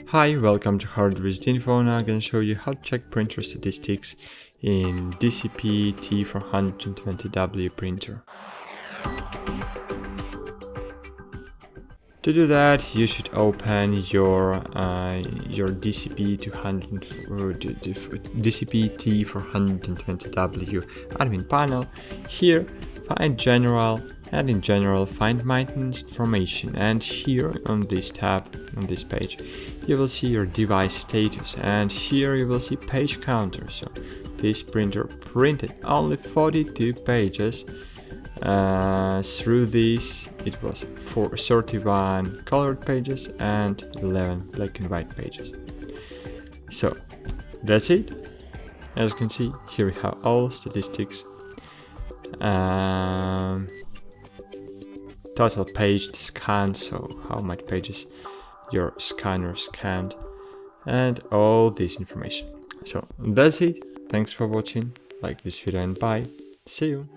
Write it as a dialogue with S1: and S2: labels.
S1: Hi, welcome to HardReset.Info. Now I'm going to show you how to check printer statistics in DCP-T420W printer. To do that, you should open your DCP-T420W admin panel. Here, find General, and in General find Maintenance Information, and here on this tab, on this page, you will see your device status, and here you will see page counter. So this printer printed only 42 pages. Through these it was 31 colored pages and 11 black and white pages. So that's it. As you can see, here we have all statistics. Total page scanned, so how much pages your scanner scanned, and all this information. So that's it. Thanks for watching. Like this video and bye. See you.